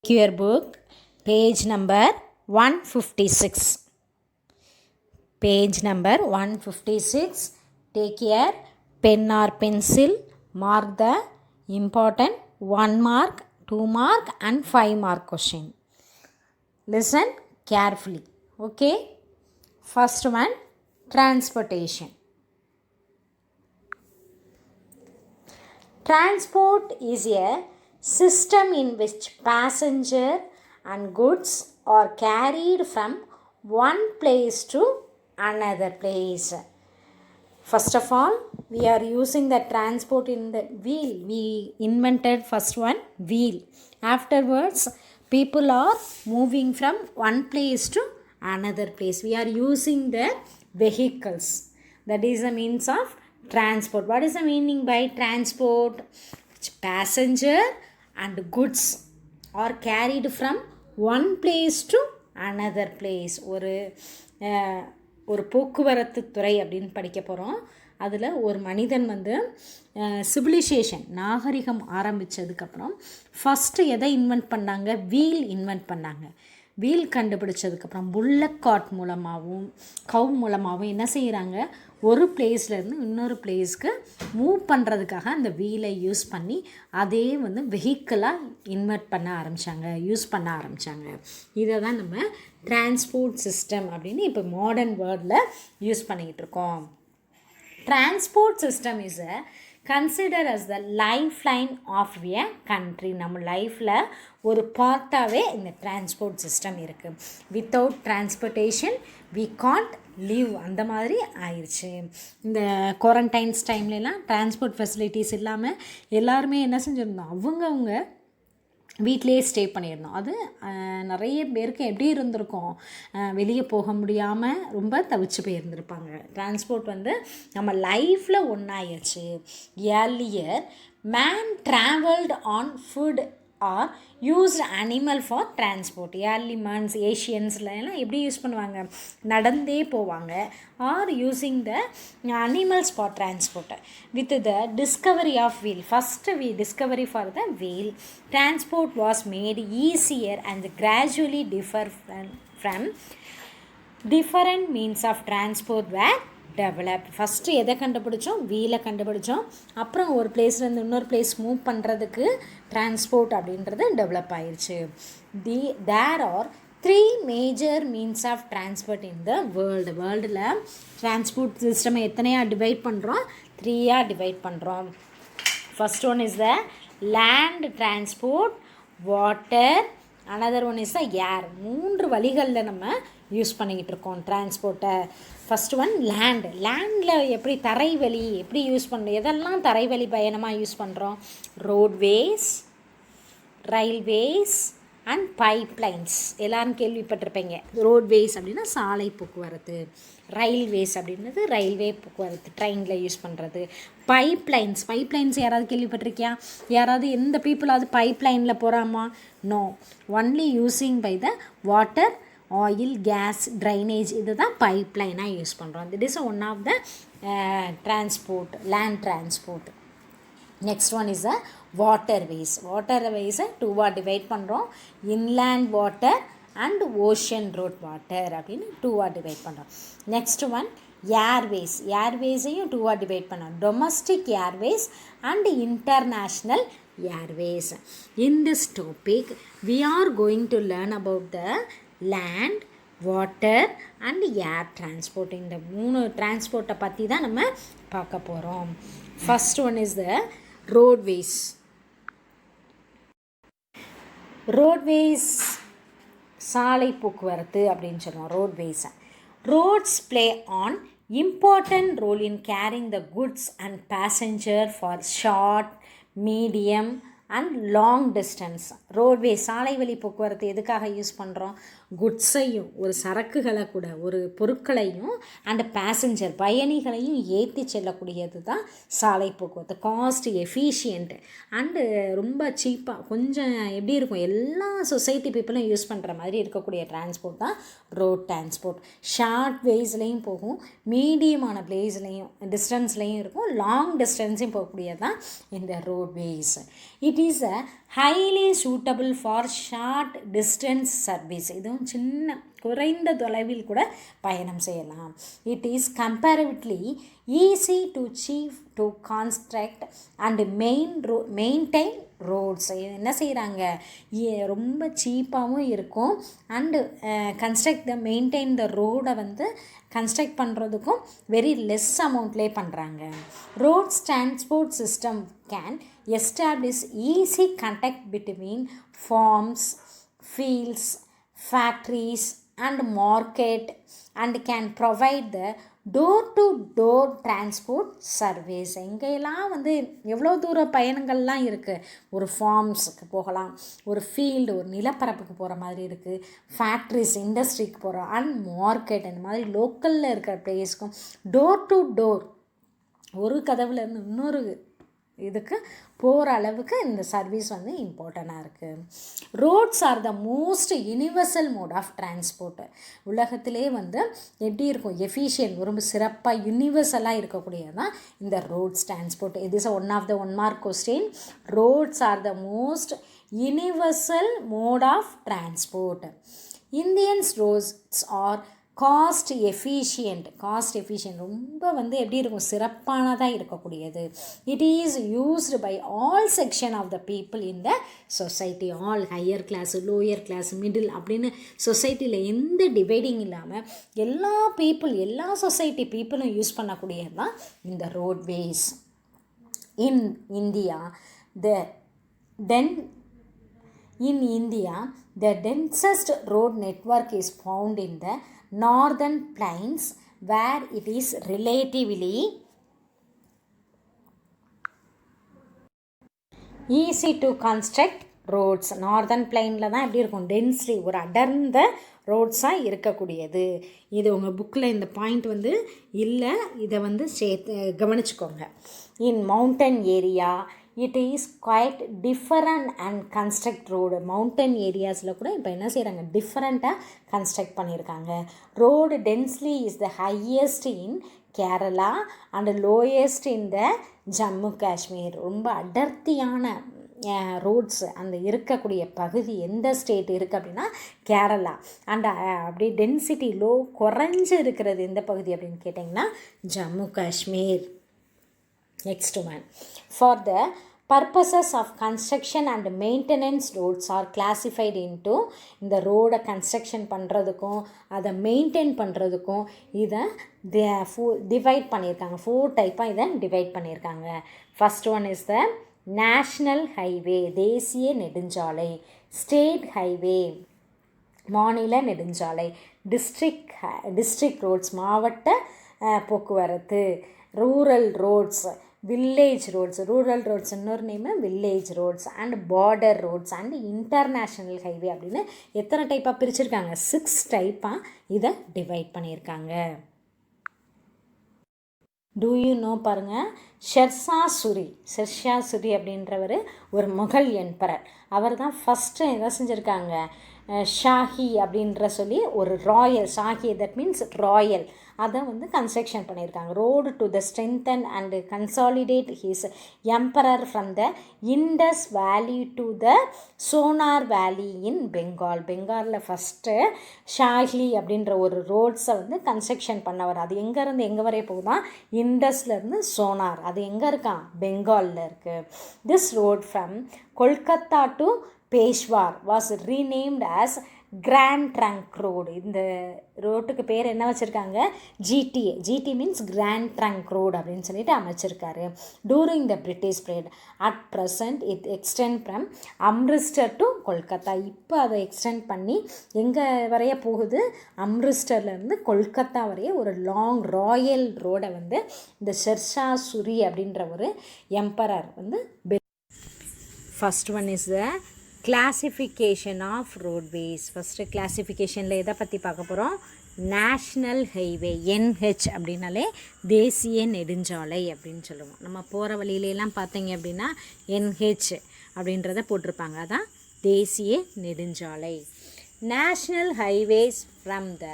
Your book, page number 156. Page number 156. Take your pen or pencil, mark the important 1 mark, 2 mark and 5 mark question. Listen carefully. Okay? First one, transportation. Transport is a system in which passenger and goods are carried from one place to another place. First of all, we are using the transport in the wheel. We invented first one, wheel. Afterwards, people are moving from one place to another place. We are using the vehicles. That is the means of transport. What is the meaning by transport? Passenger and goods are carried from one place to another place. ஒரு போக்குவரத்து துறை அப்படின்னு படிக்க போகிறோம். அதில் ஒரு மனிதன் civilisation நாகரிகம் ஆரம்பித்ததுக்கப்புறம் ஃபஸ்ட்டு எதை இன்வென்ட் பண்ணாங்க? வீல் இன்வென்ட் பண்ணாங்க. வீல் கண்டுபிடிச்சதுக்கப்புறம் புல்லக் கார்ட் மூலமாகவும் கவ் மூலமாகவும் என்ன செய்கிறாங்க? ஒரு பிளேஸ்லேருந்து இன்னொரு பிளேஸ்க்கு மூவ் பண்ணுறதுக்காக அந்த வீலை யூஸ் பண்ணி அதே வெஹிக்கிளாக யூஸ் பண்ண ஆரம்பித்தாங்க. இதை தான் நம்ம டிரான்ஸ்போர்ட் சிஸ்டம் அப்படின்னு இப்போ மாடர்ன் வேர்டில் யூஸ் பண்ணிக்கிட்டு இருக்கோம். Transport system is consider as the life line of a country. நம்ம லைஃப்பில் ஒரு பார்ட்டாகவே இந்த டிரான்ஸ்போர்ட் சிஸ்டம் இருக்குது. Without transportation we can't leave, அந்த மாதிரி ஆயிடுச்சு. இந்த குவாரண்டைன்ஸ் டைம்லலாம் டிரான்ஸ்போர்ட் ஃபெசிலிட்டிஸ் இல்லாமல் எல்லாருமே என்ன செஞ்சுருந்தோம்? அவங்கவுங்க வீட்டிலே ஸ்டே பண்ணியிருந்தோம். அது நிறைய பேருக்கு எப்படி இருந்திருக்கும்? வெளியே போக முடியாமல் ரொம்ப தவிச்சு போயிருந்திருப்பாங்க. டிரான்ஸ்போர்ட் நம்ம லைஃப்பில் ஒன்றாயிருச்சு. Earlier man travelled on foot or used animal for transport. Early mans ஏஷியன்ஸ்லாம் எப்படி யூஸ் பண்ணுவாங்க? நடந்தே போவாங்க. Or using the animals for transport. With the discovery of wheel, first discovery for the wheel, transport was made easier and gradually differ from different means of transport were develop. ஃபஸ்ட்டு எதை கண்டுபிடிச்சோம்? வீலை கண்டுபிடிச்சோம். அப்புறம் ஒரு பிளேஸ்லேருந்து இன்னொரு பிளேஸ் மூவ் பண்ணுறதுக்கு டிரான்ஸ்போர்ட் அப்படின்றது டெவலப் ஆயிடுச்சு. There are 3 major means of transport in the வேர்ல்டில் டிரான்ஸ்போர்ட் சிஸ்டம் எத்தனையாக டிவைட் பண்ணுறோம்? 3 டிவைட் பண்ணுறோம். First one is the land transport, water, another one is the air. 3 வழிகளில் நம்ம யூஸ் பண்ணிக்கிட்டு இருக்கோம் டிரான்ஸ்போர்ட்டை. First one land. லேண்டில் எப்படி தரைவழி எப்படி யூஸ் பண்ணுறோம்? எதெல்லாம் தரைவழி பயணமாக யூஸ் பண்ணுறோம்? Roadways, railways and pipelines. எல்லோரும் கேள்விப்பட்டிருப்பீங்க. ரோட்வேஸ் அப்படின்னா சாலை போக்குவரத்து, ரயில்வேஸ் அப்படின்றது ரயில்வே போக்குவரத்து, ட்ரெயினில் யூஸ் பண்ணுறது. பைப்லைன்ஸ் யாராவது கேள்விப்பட்டிருக்கியா? யாராவது எந்த பீப்புளாவது பைப்லைனில் போகிறாமா? No, only using by the water, oil, gas, drainage. இது தான் பைப்லைனாக யூஸ் பண்ணுறோம். This is one of the transport, land transport. Next one is a waterways. வாட்டர்வேஸை 2 டிவைட் பண்ணுறோம். Inland water and ocean road water அப்படின்னு 2 டிவைட் பண்ணுறோம். Next one airways. ஏர்வேஸையும் 2 divide பண்ணுறோம். Domestic airways and international airways. In this topic, we are going to learn about the land, water and air transport. இந்த 3 டிரான்ஸ்போர்ட்டை பற்றி தான் நம்ம பார்க்க போகிறோம். First one is the roadways. Roadways சாலை போக்குவரத்து அப்படின்னு சொல்லுவோம் ரோட்வேஸை. Roads play on important role in carrying the goods and passenger for short, medium and long distance. Roadway சாலை வழி போக்குவரத்து எதுக்காக யூஸ் பண்ணுறோம்? குட்ஸையும் ஒரு சரக்குகளை கூட ஒரு பொருட்களையும் அந்த பேசஞ்சர் பயணிகளையும் ஏற்றி செல்லக்கூடியது தான் சாலை போக்குவரத்து. காஸ்ட் எஃபிஷியன்ட் அண்டு ரொம்ப சீப்பாக கொஞ்சம் எப்படி இருக்கும்? எல்லா சொசைட்டி பீப்புளும் யூஸ் பண்ணுற மாதிரி இருக்கக்கூடிய டிரான்ஸ்போர்ட் தான் ரோட் டிரான்ஸ்போர்ட். ஷார்ட் வேஸ்லேயும் போகும், மீடியமான பிளேஸ்லேயும் டிஸ்டன்ஸ்லேயும் இருக்கும், லாங் டிஸ்டன்ஸையும் போகக்கூடியது தான் இந்த roadways. It is a highly suitable for short distance service. இதுவும் சின்ன குறைந்த தொலைவில் கூட பயணம் செய்யலாம். It is comparatively easy to construct and maintain roads. என்ன செய்கிறாங்க, ரொம்ப சீப்பாகவும் இருக்கும் அண்டு மெயின்டைன் த ரோடை வந்து கன்ஸ்ட்ரக்ட் பண்ணுறதுக்கும் வெரி லெஸ் அமௌண்ட்லேயே பண்ணுறாங்க. Roads transport system can establish easy contact between farms, fields, factories and market and can provide the door-to-door transport service. எங்கெல்லாம் வந்து எவ்வளோ தூர பயணங்கள்லாம் இருக்குது. ஒரு ஃபார்ம்ஸுக்கு போகலாம், ஒரு ஃபீல்டு, ஒரு நிலப்பரப்புக்கு போகிற மாதிரி இருக்குது, ஃபேக்ட்ரிஸ், இண்டஸ்ட்ரிக்கு போகிறோம், அண்ட் மார்க்கெட், இந்த மாதிரி லோக்கலில் இருக்கிற பிளேஸ்க்கும் டோர் டு டோர், ஒரு கதவுலேருந்து இன்னொரு இதுக்கு போகிற அளவுக்கு இந்த சர்வீஸ் வந்து இம்பார்ட்டண்ட்டாக இருக்குது. Roads are the most universal mode of transport. உலகத்திலே வந்து எப்படி இருக்கும், எஃபிஷியன்ட், ரொம்ப சிறப்பாக யூனிவர்சலாக இருக்கக்கூடியது தான் இந்த ரோட்ஸ் டிரான்ஸ்போர்ட். இது is one of the 1 mark question. Roads are the most universal mode of transport. Indians roads are cost efficient ரொம்ப வந்து எப்படி இருக்கும், சிறப்பானதாக இருக்கக்கூடியது. It is used by all section of the people in the society. All higher class, lower class, middle அப்படின்னு சொசைட்டியில் எந்த dividing இல்லாமல் எல்லா சொசைட்டி பீப்புளும் யூஸ் பண்ணக்கூடியது தான் இந்த roadways. In India the densest road network is found in the northern plains where it is relatively easy to construct roads. Northern பிளைனில் தான் எப்படி இருக்கும், டென்ஸ்லி, ஒரு அடர்ந்த ரோட்ஸாக இருக்கக்கூடியது. இது உங்கள் புக்கில் இந்த பாயிண்ட் வந்து இல்லை, இதை வந்து கவனிச்சுக்கோங்க. In mountain area it is quite different and construct road. Mountain ஏரியாஸில் கூட இப்போ என்ன செய்கிறாங்க, டிஃப்ரெண்ட்டாக கன்ஸ்ட்ரக்ட் பண்ணியிருக்காங்க. Road densely is the highest in Kerala and lowest in the Jammu Kashmir. ரொம்ப அடர்த்தியான ரோட்ஸ் அந்த இருக்கக்கூடிய பகுதி எந்த ஸ்டேட் இருக்குது அப்படின்னா கேரளா. அண்ட் அப்படி டென்சிட்டி குறைஞ்சு இருக்கிறது எந்த பகுதி அப்படின்னு கேட்டிங்கன்னா Jammu Kashmir. Next one. For the purposes of construction and maintenance, roads are classified into இந்த ரோடை கன்ஸ்ட்ரக்ஷன் பண்ணுறதுக்கும் அதை மெயின்டைன் பண்ணுறதுக்கும் இதை டிவைட் பண்ணியிருக்காங்க. 4 டைப்பாக இதை டிவைட் பண்ணியிருக்காங்க. First one is the national highway, தேசிய நெடுஞ்சாலை. ஸ்டேட் ஹைவே, மாநில நெடுஞ்சாலை. டிஸ்ட்ரிக்ட் ரோட்ஸ், மாவட்ட போக்குவரத்து. Rural roads, village roads. Rural roads இன்னொரு name village roads. And border roads and international highway அப்படின்னு எத்தனை டைப்பாக பிரிச்சுருக்காங்க, 6 டைப்பாக இதை டிவைட் பண்ணியிருக்காங்க. டூ யூ நோ பாருங்கள், ஷெர்ஷா சூரி அப்படின்றவர் ஒரு முகல் எம்பரர். அவர் தான் ஃபஸ்ட்டு எதை செஞ்சுருக்காங்க, ஷாஹி அப்படின்ற சொல்லி ஒரு royal, Shahi that means royal, அதை வந்து கன்ஸ்ட்ரக்ஷன் பண்ணியிருக்காங்க. Road to the strengthen and consolidate his emperor from the Indus valley to the Sonar valley in பெங்காலில் ஃபஸ்ட்டு ஷாஹி அப்படின்ற ஒரு ரோட்ஸை வந்து கன்ஸ்ட்ரக்ஷன் பண்ணவர். அது எங்கேருந்து எங்கே வரைய போகுதான், இண்டஸ்லேருந்து சோனார். அது எங்கே இருக்கான், பெங்காலில் இருக்குது. This road from Kolkata to Peshawar was renamed as grand trunk road. இந்த ரோட்டுக்கு பேர் என்ன வச்சுருக்காங்க, GT means grand trunk road அப்படின்னு சொல்லிட்டு அமைச்சிருக்காரு. During the British period. At present it extend from Amritsar to Kolkata. இப்போ அதை எக்ஸ்டெண்ட் பண்ணி எங்கே வரைய போகுது, அம்ரிஸ்டர்லேருந்து கொல்கத்தா வரைய ஒரு லாங் ராயல் ரோடை வந்து இந்த ஷெர்ஷா சூரி அப்படின்ற ஒரு எம்பரர் வந்து. First one is the classification of roadways. First கிளாசிஃபிகேஷனில் எதை பற்றி பார்க்க போகிறோம், நேஷ்னல் ஹைவே, NH அப்படின்னாலே தேசிய நெடுஞ்சாலை அப்படின்னு சொல்லுவோம். நம்ம போகிற வழியிலெல்லாம் பார்த்தீங்க அப்படின்னா NH அப்படின்றத போட்டிருப்பாங்க, அதான் தேசிய நெடுஞ்சாலை. National highways from the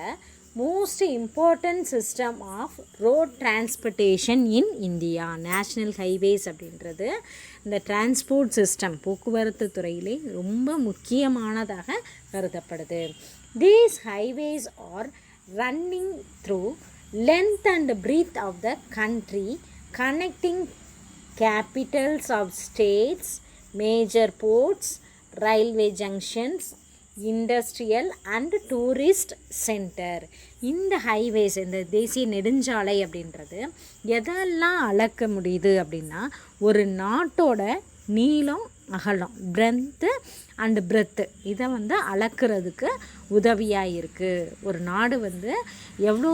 most important system of road transportation in India. National highways அப்படின்றது இந்த டிரான்ஸ்போர்ட் சிஸ்டம், போக்குவரத்து துறையிலே ரொம்ப முக்கியமானதாக கருதப்படுது. These highways are running through length and breadth of the country, connecting capitals of states, major ports, railway junctions, industrial and tourist center. இந்த highways, இந்த தேசிய நெடுஞ்சாலை அப்படின்றது எதெல்லாம் அளக்க முடியுது அப்படின்னா, ஒரு நாட்டோட நீளம் அகலம், பிரென்த்து அண்டு பிரெத்து, இதை அளக்கிறதுக்கு உதவியாக இருக்குது. ஒரு நாடு எவ்வளோ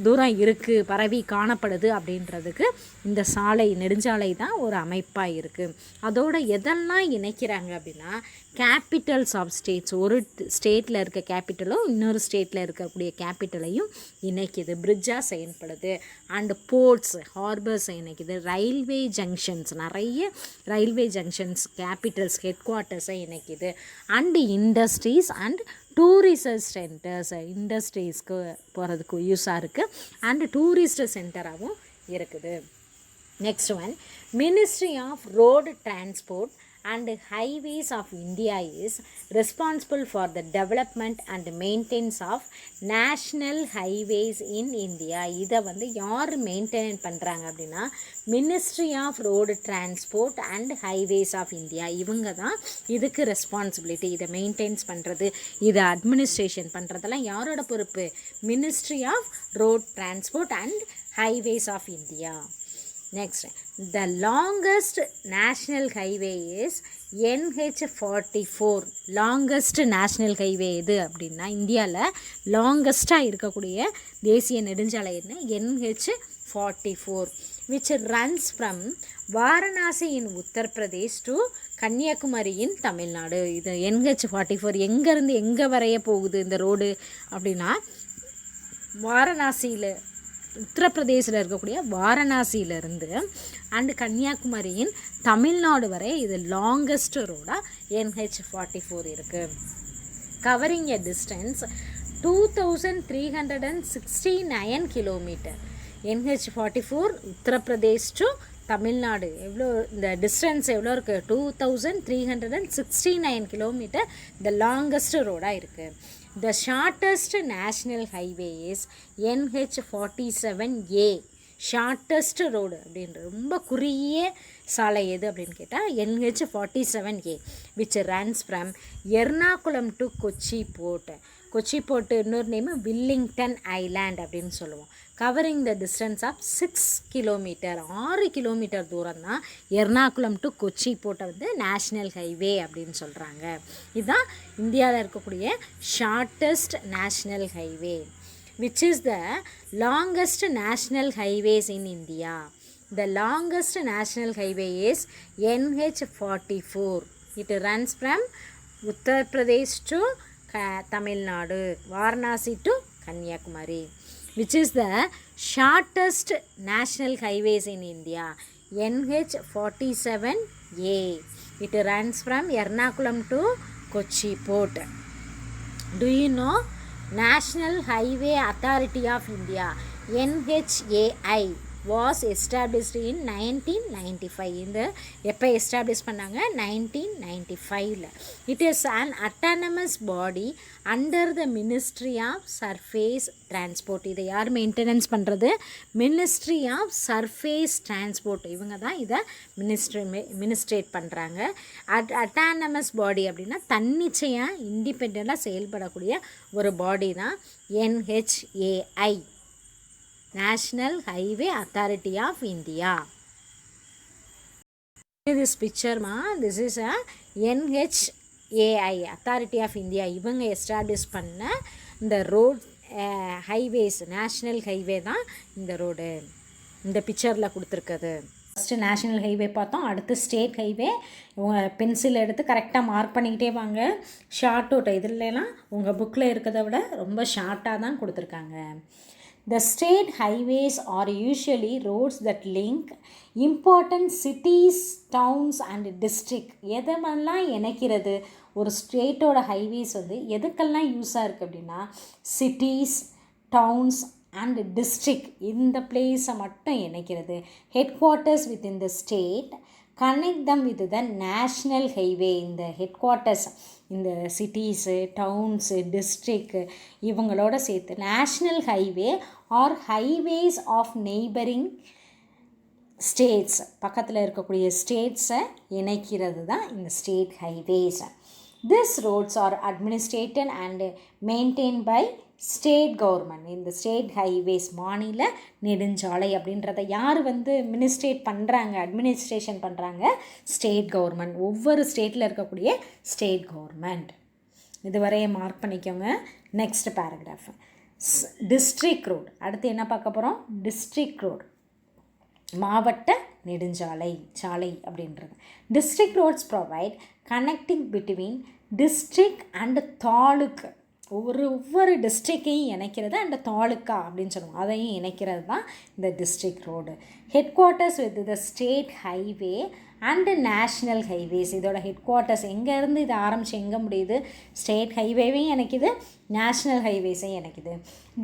தூரம் இருக்குது, பரவி காணப்படுது அப்படின்றதுக்கு இந்த சாலை, நெடுஞ்சாலை தான் ஒரு அமைப்பாக இருக்குது. அதோட எதெல்லாம் இணைக்கிறாங்க அப்படின்னா, கேபிட்டல்ஸ் ஆஃப் ஸ்டேட்ஸ், ஒரு ஸ்டேட்டில் இருக்க கேபிட்டலும் இன்னொரு ஸ்டேட்டில் இருக்கக்கூடிய கேபிட்டலையும் இணைக்குது, பிரிட்ஜாக செயல்படுது. அண்டு போர்ட்ஸ், ஹார்பர்ஸை இணைக்குது. ரயில்வே ஜங்ஷன்ஸ், நிறைய ரயில்வே ஜங்ஷன்ஸ், கேபிட்டல்ஸ், ஹெட் குவார்ட்டர்ஸை இணைக்குது. And industries and tourist centres, இண்டஸ்ட்ரீஸ்க்கு போகிறதுக்கு யூஸாக இருக்குது. அண்டு டூரிஸ்ட் சென்டராகவும் இருக்குது. Next one, ministry of road transport and highways of India is responsible for the development and maintenance of national highways in India. இதை யார் மெயின்டைன் பண்ணுறாங்க அப்படின்னா, ministry of road transport and highways of India. இவங்க தான் இதுக்கு responsibility. இதை maintenance பண்ணுறது, இதை அட்மினிஸ்ட்ரேஷன் பண்ணுறதெல்லாம் யாரோட பொறுப்பு? Ministry of road transport and highways of India. Next, the longest national highway is NH44. Longest national highway எது அப்படின்னா, இந்தியாவில் லாங்கஸ்ட்டாக இருக்கக்கூடிய தேசிய நெடுஞ்சாலை என்ன? NH44, which runs from Varanasi in Uttar Pradesh to Kanyakumari in Tamil Nadu. இது NH44 எங்கேருந்து எங்கே வரைய போகுது இந்த ரோடு அப்படின்னா, வாரணாசியில், உத்தரப்பிரதேசில் இருக்கக்கூடிய வாரணாசியிலிருந்து அண்டு கன்னியாகுமரியின் தமிழ்நாடு வரை இது லாங்கஸ்ட் ரோடாக NH44 இருக்குது. Covering a distance 2369 kilometre. NH44 Uttar Pradesh to Tamil Nadu எவ்வளோ, இந்த டிஸ்டன்ஸ் எவ்வளோ இருக்குது? 2369 கிலோமீட்டர் இந்த லாங்கஸ்ட் ரோடாக இருக்குது. The shortest national highway is NH47A. Shortest road அப்படின்ற ரொம்ப குறுகிய சாலை எது அப்படின்னு கேட்டால் NH47A, which runs from Ernakulam to Kochi port. Kochi port இன்னொரு நேம் வில்லிங்டன் ஐலாண்ட் அப்படின்னு சொல்லுவோம். Covering the distance of 6 kilometre. 6 kilometre தூரம் தான் எர்ணாகுளம் டு கொச்சி போர்ட்டை நேஷ்னல் ஹைவே அப்படின்னு சொல்கிறாங்க. இதுதான் இந்தியாவில் இருக்கக்கூடிய shortest national highway. which is the longest national highways in India. The longest national highway is NH44. It runs from Uttar Pradesh to Tamil Nadu, Varanasi to Kanyakumari. Which is the shortest national highways in India? NH47A. It runs from Ernakulam to Kochi Port. Do you know National Highway Authority of India, NHAI, was established in 1995. இந்த எப்போ establish பண்ணாங்க? 1995. It is an autonomous body under the Ministry of Surface Transport. இதை யார் maintenance பண்ணுறது? Ministry of Surface Transport. இவங்க தான் இதை மினிஸ்ட்ரேட் பண்ணுறாங்க. அட்டானமஸ் பாடி அப்படின்னா தன்னிச்சையாக இண்டிபெண்ட்டாக செயல்படக்கூடிய ஒரு பாடி தான் NHAI, National Highway Authority of India. This picture this is a NHAI, Authority of India. இவங்க எஸ்டாப்ளிஷ் பண்ண இந்த ரோட் ஹைவேஸ், நேஷ்னல் ஹைவே தான் இந்த ரோடு இந்த பிக்சரில் கொடுத்துருக்குது. ஃபஸ்ட்டு நேஷ்னல் ஹைவே பார்த்தோம், அடுத்து ஸ்டேட் ஹைவே. உங்கள் பென்சில் எடுத்து கரெக்டாக மார்க் பண்ணிக்கிட்டே வாங்க. ஷார்ட் அவுட் இதுலலாம் உங்கள் புக்கில் இருக்கிறத விட ரொம்ப ஷார்ட்டாக தான் கொடுத்துருக்காங்க. The state highways are usually roads that link important cities, towns and district. எதெல்லாம் இணைக்கிறது? ஒரு ஸ்டேட்டோட ஹைவேஸ் எதுக்கெல்லாம் யூஸாக இருக்குது அப்படின்னா, சிட்டிஸ், towns and district இந்த பிளேஸை மட்டும் இணைக்கிறது. Headquarters with in the state connect them with the national highway. இந்த ஹெட்குவார்ட்டர்ஸ் இந்த சிட்டிஸு டவுன்ஸு டிஸ்ட்ரிக்ட் இவங்களோட சேர்த்து national highway or highways of neighbouring states பக்கத்தில் இருக்கக்கூடிய ஸ்டேட்ஸை இணைக்கிறது தான் இந்த state highways. This roads are administrated and maintain by state government. இந்த ஸ்டேட் ஹைவேஸ் மாநில நெடுஞ்சாலை அப்படின்றத யார் மினிஸ்ட்ரேட் பண்ணுறாங்க, அட்மினிஸ்ட்ரேஷன் பண்ணுறாங்க? State government. ஒவ்வொரு ஸ்டேட்டில் இருக்கக்கூடிய ஸ்டேட் கவர்மெண்ட். இதுவரையே மார்க் பண்ணிக்கோங்க. Next paragraph district road. அடுத்து என்ன பார்க்க போகிறோம்? டிஸ்ட்ரிக்ட் ரோடு மாவட்ட சாலை அப்படின்றது. District roads provide connecting between district and taluk. ஒவ்வொரு டிஸ்ட்ரிக்டையும் இணைக்கிறது அண்ட் தாலுக்கா அப்படின்னு சொல்லுவோம், அதையும் இணைக்கிறது தான் இந்த district road. Headquarters with the state highway and national highways. இதோட ஹெட் குவார்ட்டர்ஸ் எங்கேருந்து இது ஆரம்பித்து எங்கே முடியுது? ஸ்டேட் ஹைவேவையும் இணைக்குது, நேஷ்னல் ஹைவேஸையும் இணைக்குது.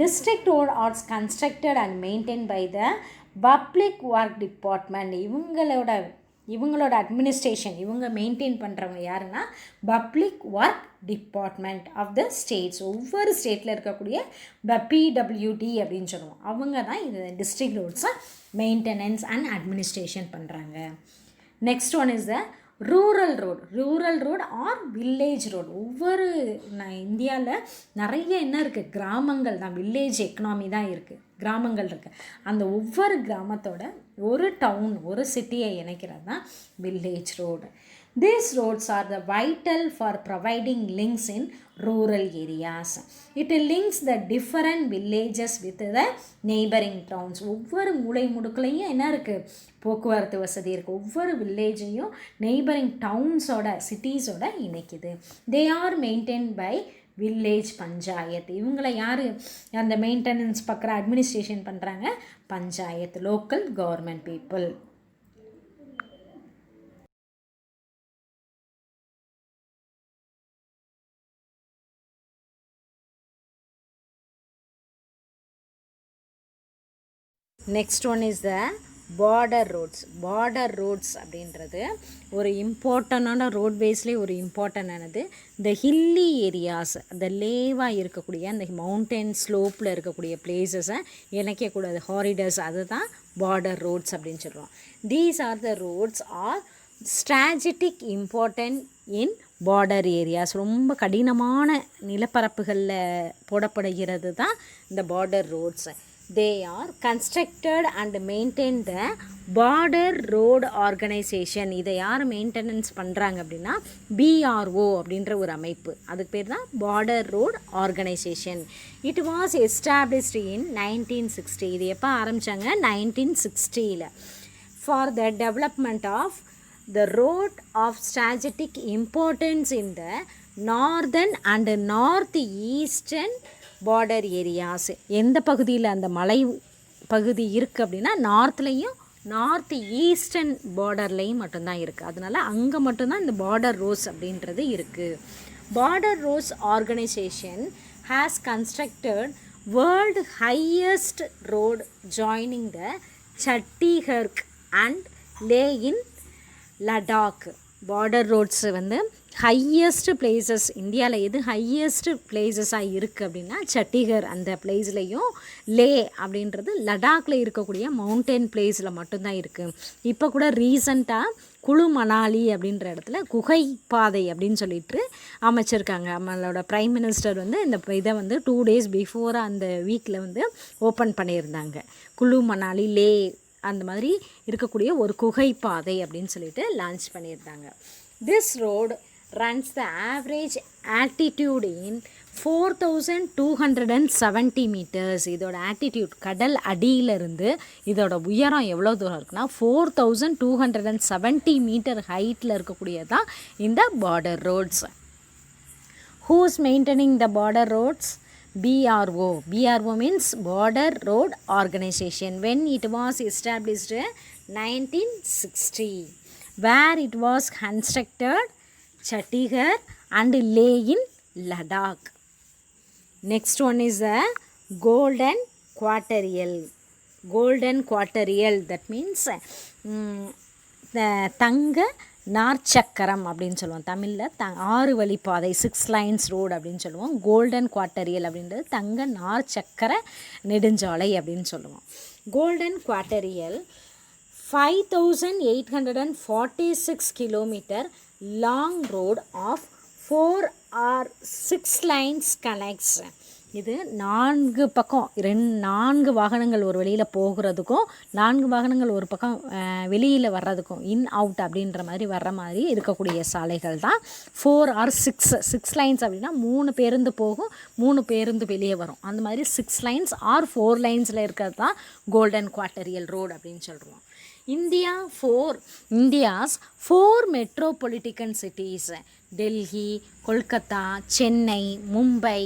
District road are constructed and maintain by the public work department. இவங்களோட அட்மினிஸ்ட்ரேஷன் இவங்க மெயின்டைன் பண்ணுறவங்க யாருன்னா public work department of the states. ஒவ்வொரு ஸ்டேட்டில் இருக்கக்கூடிய பிடபிள்யூடி அப்படின்னு சொல்லுவோம், அவங்க தான் இந்த டிஸ்ட்ரிக்ட் ரோட்ஸை மெயின்டெனன்ஸ் அண்ட் அட்மினிஸ்ட்ரேஷன் பண்ணுறாங்க. Next one is the rural road or village road. ஒவ்வொரு இந்தியாவில் நிறைய என்ன இருக்குது? கிராமங்கள் தான், வில்லேஜ் எக்கனாமி தான் இருக்குது, கிராமங்கள் இருக்குது. அந்த ஒவ்வொரு கிராமத்தோட ஒரு டவுன் ஒரு சிட்டியை இணைக்கிறது தான் village road. These roads are the vital for providing links in rural areas. It links the different villages with the neighboring towns. ஒவ்வொரு மூலை முடுக்கலையும் என்ன இருக்குது? போக்குவரத்து வசதி இருக்குது. ஒவ்வொரு வில்லேஜையும் நெய்பரிங் டவுன்ஸோட சிட்டிஸோட இணைக்குது. They are maintained by village panchayat. இவங்களை யார் அந்த மெயின்டெனன்ஸ் பார்க்குற அட்மினிஸ்ட்ரேஷன் பண்ணுறாங்க? Panchayat, local government people. Next one is the border roads அப்படின்றது ஒரு இம்பார்ட்டண்டான ரோட்வேஸ்லேயே ஒரு இம்பார்ட்டண்டானது. இந்த ஹில்லி ஏரியாஸ், அந்த லேவாக இருக்கக்கூடிய அந்த மவுண்டன் ஸ்லோப்பில் இருக்கக்கூடிய பிளேசஸை இணைக்கக்கூடாது, ஹாரிடர்ஸ், அதுதான் பார்டர் ரோட்ஸ் அப்படின்னு சொல்கிறோம். These are the roads are strategic important in border areas. ரொம்ப கடினமான நிலப்பரப்புகளில் போடப்படுகிறது தான் இந்த border roads. They are constructed and maintain the border road organization. இதை யார் மெயின்டெனன்ஸ் பண்ணுறாங்க அப்படின்னா BRO அப்படின்ற ஒரு அமைப்பு, அதுக்கு பேர் தான் border road organisation. It was established in 1960. இது எப்போ ஆரம்பித்தாங்க? 1960. For the development of the road of strategic importance in the northern and north eastern border areas. எந்த பகுதியில் அந்த மலை பகுதி இருக்குது அப்படின்னா நார்த்லேயும் நார்த் ஈஸ்டர்ன் பார்டர்லேயும் மட்டும்தான் இருக்குது. அதனால் அங்கே மட்டும்தான் இந்த பார்டர் ரோட்ஸ் அப்படின்றது இருக்குது. Border roads organisation has constructed world highest road joining the Chandigarh and Leh in Ladakh. Border roads highest places இந்தியாவில் எது ஹையஸ்ட் பிளேசஸாக இருக்குது அப்படின்னா சண்டிகர் அந்த பிளேஸ்லையும், லே அப்படின்றது லடாக்கில் இருக்கக்கூடிய மவுண்டன் பிளேஸில் மட்டும்தான் இருக்குது. இப்போ கூட ரீசண்டாக குழு மணாலி அப்படின்ற இடத்துல குகை பாதை அப்படின்னு சொல்லிட்டு அமைச்சிருக்காங்க. நம்மளோட ப்ரைம் மினிஸ்டர் இந்த இதை 2 days பிஃபோராக அந்த வீக்கில் ஓப்பன் பண்ணியிருந்தாங்க. குழு மணாலி லே அந்த மாதிரி இருக்கக்கூடிய ஒரு குகை பாதை அப்படின்னு சொல்லிட்டு லான்ச் பண்ணியிருந்தாங்க. This road runs the average altitude in 4270 meters. இதோட ஆல்டிடியூட் கடல் அடியிலிருந்து இதோட உயரம் எவ்வளோ தூரம் இருக்குன்னா 4270 மீட்டர் ஹைட்டில் இருக்கக்கூடியதான் இந்த border roads. Who's maintaining the border roads? BRO. BRO means Border Road Organization. When it was established 1960. Where it was constructed? Chandigarh and Leh in Ladakh. Next one is the golden quadrilateral. Golden quadrilateral, that means தங்க நார்ச்சக்கரம் அப்படின்னு சொல்லுவோம். தமிழில் 6 வழிப்பாதை, 6 lines road அப்படின்னு சொல்லுவோம். Golden குவாட்டரியல் அப்படின்றது தங்க நார்ச்சக்கர நெடுஞ்சாலை அப்படின்னு சொல்லுவோம். Golden quadrilateral 5846 kilometre long road of 4 or 6 lanes connects. இது 4 பக்கம் 4 வாகனங்கள் ஒரு வழியில் போகிறதுக்கும் 4 வாகனங்கள் ஒரு பக்கம் வெளியில் வர்றதுக்கும், இன் அவுட் அப்படின்ற மாதிரி வர்ற மாதிரி இருக்கக்கூடிய சாலைகள் தான் 4 or 6 லைன்ஸ். அப்படின்னா 3 பேருந்து போகும், 3 பேருந்து வெளியே வரும். அந்த மாதிரி 6 லைன்ஸ் ஆர் 4 லைன்ஸில் இருக்கிறது தான் கோல்டன் குவாட்டரியல் ரோடு அப்படின்னு சொல்லுவோம். இந்தியாஸ் 4 மெட்ரோபாலிட்டிகன் சிட்டிஸ், டெல்லி, கொல்கத்தா, சென்னை, மும்பை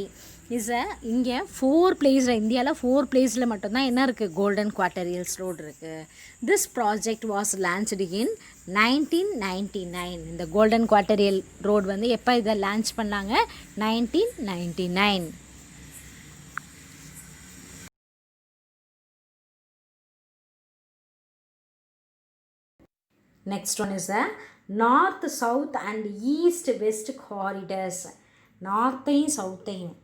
இங்கே 4 பிளேஸில், இந்தியாவில் 4 பிளேஸில் மட்டும்தான் என்ன இருக்குது, கோல்டன் குவாட்டரியல்ஸ் ரோடு இருக்குது. திஸ் ப்ராஜெக்ட் வாஸ் லான்ச்டு இன் 1999. இந்த கோல்டன் குவாட்டரியல் ரோடு வந்து எப்போ இதை லான்ச் பண்ணாங்க, 1999. Next one is the north, south and east, west corridors. நார்த்தையும் சவுத்தையும்,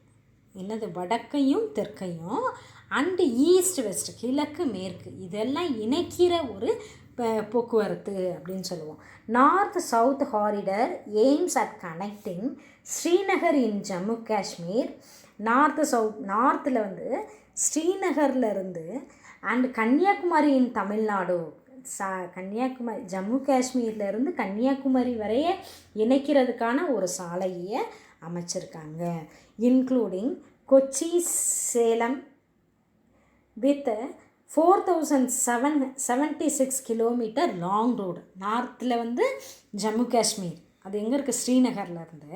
என்னது வடக்கையும் தெற்கையும், அண்டு ஈஸ்ட் வெஸ்ட் கிழக்கு மேற்கு, இதெல்லாம் இணைக்கிற ஒரு போக்குவரத்து அப்படின்னு சொல்லுவோம். North south corridor aims at connecting Srinagar in Jammu Kashmir. நார்த்தில் வந்து ஸ்ரீநகர்லேருந்து அண்ட் கன்னியாகுமரி இன் தமிழ்நாடு. கன்னியாகுமரி, ஜம்மு காஷ்மீர்லேருந்து கன்னியாகுமரி வரைய இணைக்கிறதுக்கான ஒரு சாலையை அமைச்சிருக்காங்க. Including Kochi Salem with 4076 kilometre long road. நார்த்தில் வந்து ஜம்மு காஷ்மீர், அது எங்கே இருக்குது, ஸ்ரீநகர்லேருந்து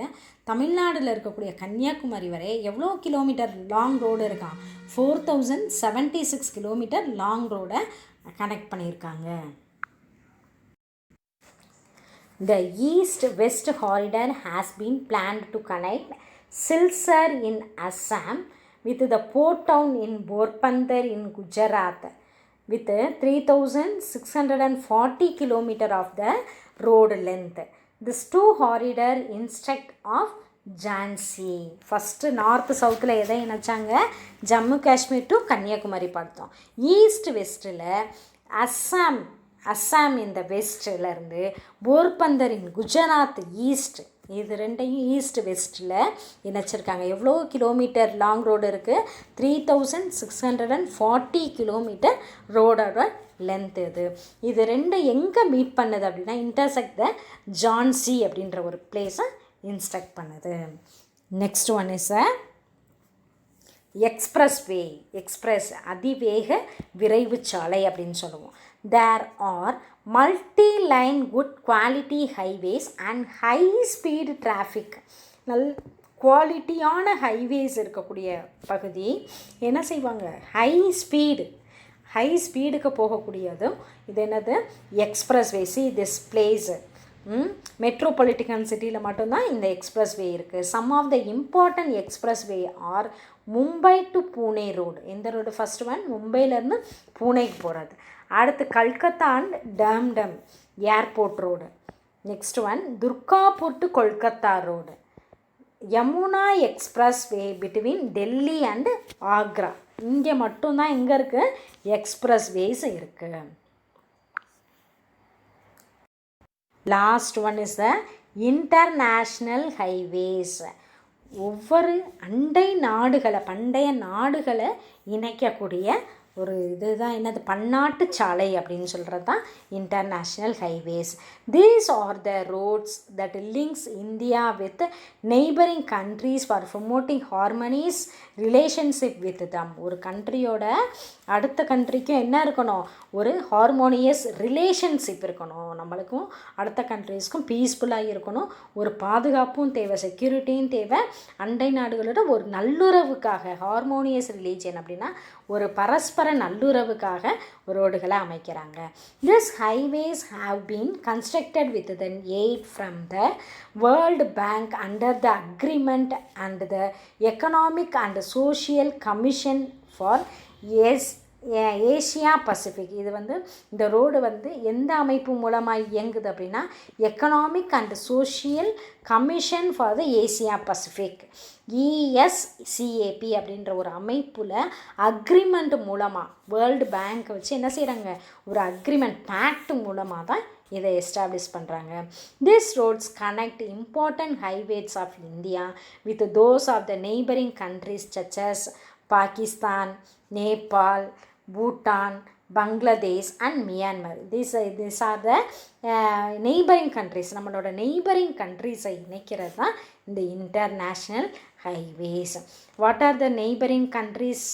தமிழ்நாட்டில் இருக்கக்கூடிய கன்னியாகுமரி வரை எவ்வளோ கிலோமீட்டர் லாங் ரோடு இருக்கான், 4076 கிலோமீட்டர் லாங் ரோடை கனெக்ட் பண்ணியிருக்காங்க. The east-west corridor has been planned to connect Silchar in Assam with the port town in Porbandar in Gujarat with 3640 km of the road length. These 2 corridor instruct of Jhansi. First north சவுத்தில் எதை இணைச்சாங்க, Jammu Kashmir to Kanyakumari பார்த்தோம். East வெஸ்ட்டில் Assam இந்த வெஸ்ட்டிலேருந்து போர்பந்தர் இன் Gujarat east, இது ரெண்டையும் east வெஸ்ட்டில் இணைச்சிருக்காங்க. எவ்வளோ kilometre long road இருக்குது, 3640 kilometre ரோடோட length. இது ரெண்டு எங்கே மீட் பண்ணுது அப்படின்னா இன்டர்செக்ட் த ஜான்சி அப்படின்ற ஒரு பிளேஸை இன்ஸ்ட்ரக்ட் பண்ணுது. Next one is expressway. Express அதிவேக விரைவு சாலை அப்படின்னு சொல்லுவோம். There are multi lane good quality highways and high speed traffic. குவாலிட்டியான ஹைவேஸ் இருக்கக்கூடிய பகுதி என்ன செய்வாங்க, ஹை ஸ்பீடுக்கு போகக்கூடியதும் இது என்னது, expressway. See this place metropolitan சிட்டியில் மட்டும்தான் இந்த எக்ஸ்பிரஸ் வே இருக்குது. Some of the important expressway are Mumbai to Pune road. எந்த ரோடு, ஃபஸ்ட் ஒன் மும்பையிலேருந்து பூனேக்கு போகிறது. அடுத்து Calcutta and டாம்டம் airport road. Next one Durgapur to Kolkata road. Yamuna express way between Delhi and Agra. இங்கே மட்டும்தான் எங்கே இருக்குது, எக்ஸ்பிரஸ் வேஸ் இருக்குது. Last one is the international highways. ஒவ்வொரு பண்டைய நாடுகளை இணைக்கக்கூடிய ஒரு இதுதான் என்னது, பன்னாட்டு சாலை அப்படின்னு சொல்கிறது தான் international highways. These are the roads that links India with neighbouring countries for promoting harmonies relationship with them. ஒரு கண்ட்ரியோட அடுத்த கண்ட்ரிக்கும் என்ன இருக்கணும், ஒரு ஹார்மோனியஸ் ரிலேஷன்ஷிப் இருக்கணும். நம்மளுக்கும் அடுத்த கண்ட்ரீஸ்க்கும் பீஸ்ஃபுல்லாக இருக்கணும். ஒரு பாதுகாப்பும் தேவை, செக்யூரிட்டியும் தேவை. அண்டை நாடுகளோட ஒரு நல்லுறவுக்காக, ஹார்மோனியஸ் ரிலீஜன் அப்படின்னா ஒரு பரஸ்பர நல்லுறவுக்காக ரோடுகளை அமைக்கிறாங்க. This highways have been constructed with the aid from the world bank under the agreement and the economic and social commission for Asia Pacific. இது இந்த ரோடு எந்த அமைப்பு மூலமாக இயங்குது அப்படின்னா economic and social commission for the Asia Pacific, ESCAP அப்படின்ற ஒரு அமைப்பில் அக்ரிமெண்ட் மூலமாக வேர்ல்டு பேங்க் வச்சு என்ன செய்கிறாங்க, ஒரு அக்ரிமெண்ட் பேக்ட் மூலமாக தான் இதை எஸ்டாப்ளிஷ் பண்ணுறாங்க. This roads connect important highways of India with those of the neighbouring countries such as Pakistan, Nepal, Bhutan, Bangladesh and Myanmar. these are the neighboring countries. நம்மளோட நெய்பரிங் கண்ட்ரிஸை இணைக்கிறது தான் இந்த international highways. What are the neighbouring countries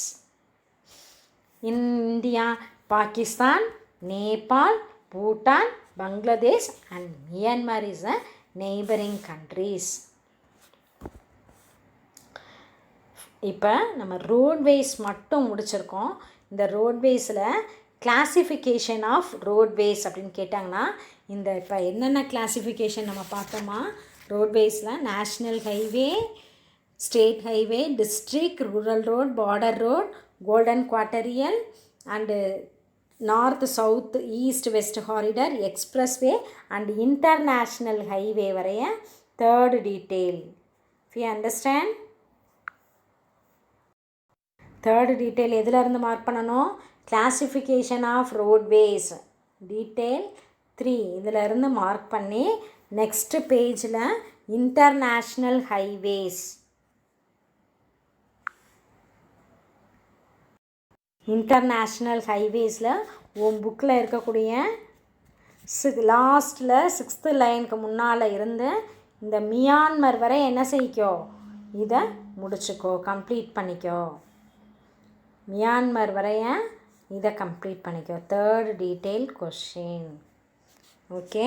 in India? Pakistan, Nepal, Bhutan, Bangladesh and Myanmar is the neighbouring countries. இப்போ நம்ம roadways மட்டும் முடிச்சிருக்கோம். இந்த ரோட்வேஸில் கிளாசிஃபிகேஷன் ஆஃப் ரோட்வேஸ் அப்படின்னு கேட்டாங்கன்னா இப்போ என்னென்ன கிளாசிஃபிகேஷன் நம்ம பார்த்தோமா, ரோட்வேஸில் national highway, state highway, district, rural road, border road, golden quadrilateral and north south east west corridor, expressway and international highway வரைய third detail. if you understand, third detail எதிலிருந்து mark பண்ணணும், கிளாசிஃபிகேஷன் ஆஃப் ரோட்வேஸ் டீட்டெயில் 3 இதிலிருந்து mark பண்ணி next பேஜில் international highways, international ஹைவேஸில் உன் புக்கில் இருக்கக்கூடிய லாஸ்ட்டில் 6th லைனுக்கு முன்னால் இருந்து இந்த மியான்மர் வரை என்ன செய்யிக்கோ, இதை முடிச்சுக்கோ, கம்ப்ளீட் பண்ணிக்கோ. மியான்மர் வரைய இதை கம்ப்ளீட் பண்ணிக்கோ. Third detail question. ஓகே.